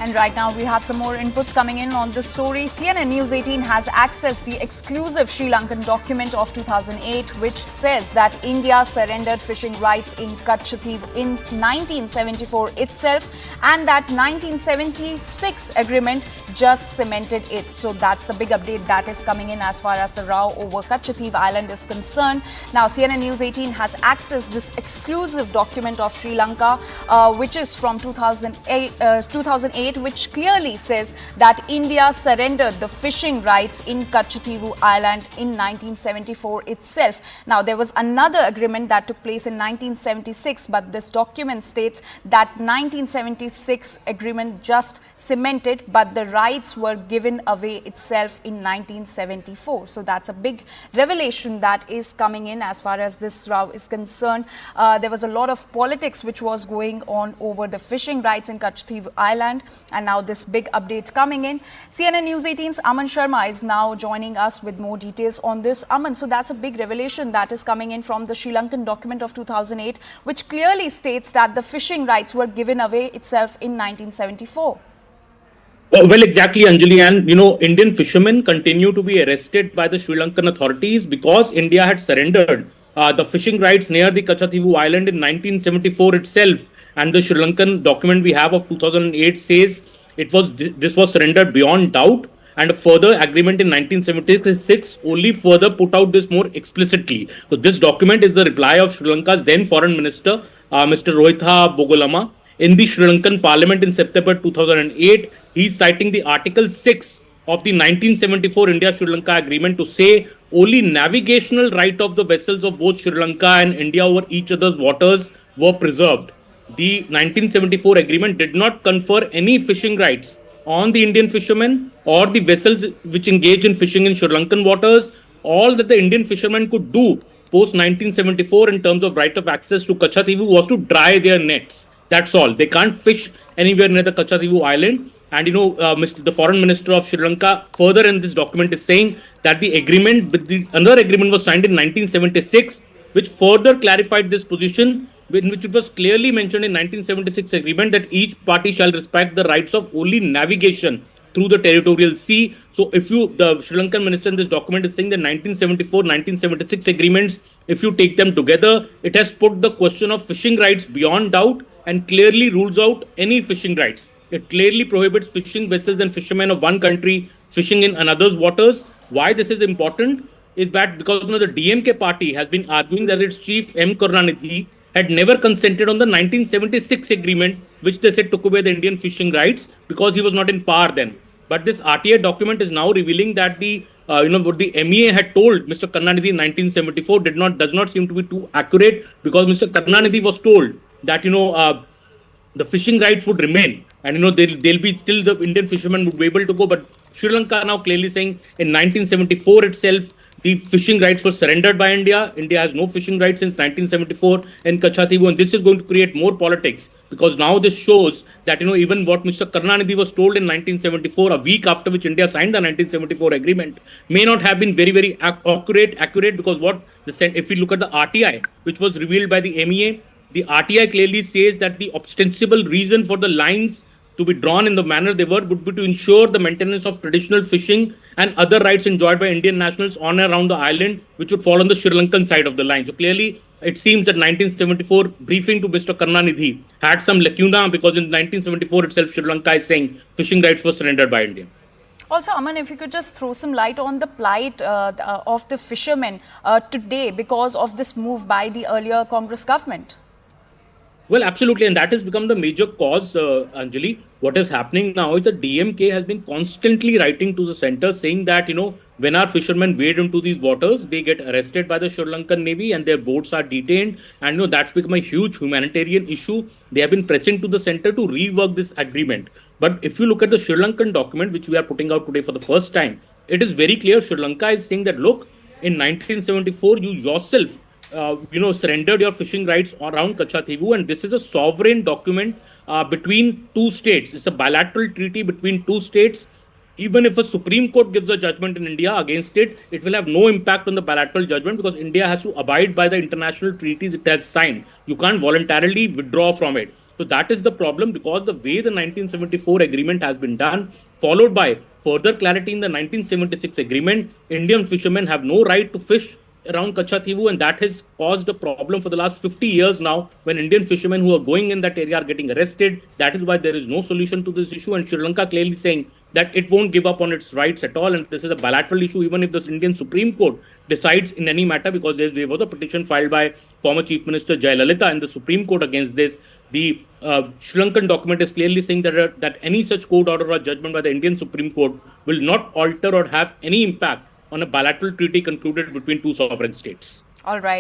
And right now we have some more inputs coming in on this story. CNN News 18 has accessed the exclusive Sri Lankan document of 2008, which says that India surrendered fishing rights in Katchatheevu in 1974 itself, and that 1976 agreement just cemented it. So that's the big update that is coming in as far as the row over Katchatheevu Island is concerned. Now CNN News 18 has accessed this exclusive document of Sri Lanka, which is from 2008, which clearly says that India surrendered the fishing rights in Katchatheevu Island in 1974 itself. Now, there was another agreement that took place in 1976, but this document states that 1976 agreement just cemented, but the rights were given away itself in 1974. So that's a big revelation that is coming in as far as this row is concerned. There was a lot of politics which was going on over the fishing rights in Katchatheevu Island, and now this big update coming in. CNN News 18's Aman Sharma is now joining us with more details on this. Aman, so that's a big revelation that is coming in from the Sri Lankan document of 2008, which clearly states that the fishing rights were given away itself in 1974. Well, exactly, Anjali. And, Indian fishermen continue to be arrested by the Sri Lankan authorities because India had surrendered the fishing rights near the Katchatheevu Island in 1974 itself. And the Sri Lankan document we have of 2008 says this was surrendered beyond doubt. And a further agreement in 1976 only further put out this more explicitly. So this document is the reply of Sri Lanka's then Foreign Minister, Mr. Rohitha Bogolama, in the Sri Lankan Parliament in September 2008. He's citing the Article 6 of the 1974 India-Sri Lanka Agreement to say only navigational right of the vessels of both Sri Lanka and India over each other's waters were preserved. The 1974 agreement did not confer any fishing rights on the Indian fishermen or the vessels which engage in fishing in Sri Lankan waters. All that the Indian fishermen could do post 1974 in terms of right of access to Katchatheevu was to dry their nets. That's all. They can't fish anywhere near the Katchatheevu Island. And the Foreign Minister of Sri Lanka further in this document is saying that the agreement, another agreement was signed in 1976, which further clarified this position, in which it was clearly mentioned in 1976 agreement that each party shall respect the rights of only navigation through the territorial sea. So the Sri Lankan minister in this document is saying that 1974-1976 agreements, if you take them together, it has put the question of fishing rights beyond doubt and clearly rules out any fishing rights. It clearly prohibits fishing vessels and fishermen of one country fishing in another's waters. Why this is important is that because the DMK party has been arguing that its chief M. Karunanidhi had never consented on the 1976 agreement, which they said took away the Indian fishing rights because he was not in power then. But this RTA document is now revealing that what the MEA had told Mr. Karunanidhi in 1974 does not seem to be too accurate, because Mr. Karunanidhi was told that the fishing rights would remain, and they'll be still, the Indian fishermen would be able to go. But Sri Lanka now clearly saying in 1974 itself the fishing rights were surrendered by India. India has no fishing rights since 1974 in Katchatheevu, and this is going to create more politics, because now this shows that even what Mr. Karunanidhi was told in 1974, a week after which India signed the 1974 agreement, may not have been very, very accurate, because if we look at the RTI, which was revealed by the MEA, the RTI clearly says that the ostensible reason for the lines to be drawn in the manner they were would be to ensure the maintenance of traditional fishing and other rights enjoyed by Indian nationals on and around the island, which would fall on the Sri Lankan side of the line. So clearly, it seems that 1974 briefing to Mr. Karunanidhi had some lacuna, because in 1974 itself, Sri Lanka is saying fishing rights were surrendered by India. Also, Aman, if you could just throw some light on the plight of the fishermen today because of this move by the earlier Congress government. Well, absolutely. And that has become the major cause, Anjali. What is happening now is that DMK has been constantly writing to the center saying that, when our fishermen wade into these waters, they get arrested by the Sri Lankan Navy and their boats are detained. And, that's become a huge humanitarian issue. They have been pressing to the center to rework this agreement. But if you look at the Sri Lankan document, which we are putting out today for the first time, it is very clear Sri Lanka is saying that, look, in 1974, you yourself surrendered your fishing rights around Katchatheevu, and this is a sovereign document between two states. It's a bilateral treaty between two states. Even if a Supreme Court gives a judgment in India against it, it will have no impact on the bilateral judgment, because India has to abide by the international treaties it has signed. You can't voluntarily withdraw from it. So that is the problem, because the way the 1974 agreement has been done, followed by further clarity in the 1976 agreement, Indian fishermen have no right to fish around Katchatheevu, and that has caused a problem for the last 50 years now, when Indian fishermen who are going in that area are getting arrested. That is why there is no solution to this issue, and Sri Lanka clearly saying that it won't give up on its rights at all, and this is a bilateral issue even if the Indian Supreme Court decides in any matter, because there was a petition filed by former Chief Minister Jayalalitha in the Supreme Court against this. The Sri Lankan document is clearly saying that any such court order or judgment by the Indian Supreme Court will not alter or have any impact on a bilateral treaty concluded between two sovereign states. All right.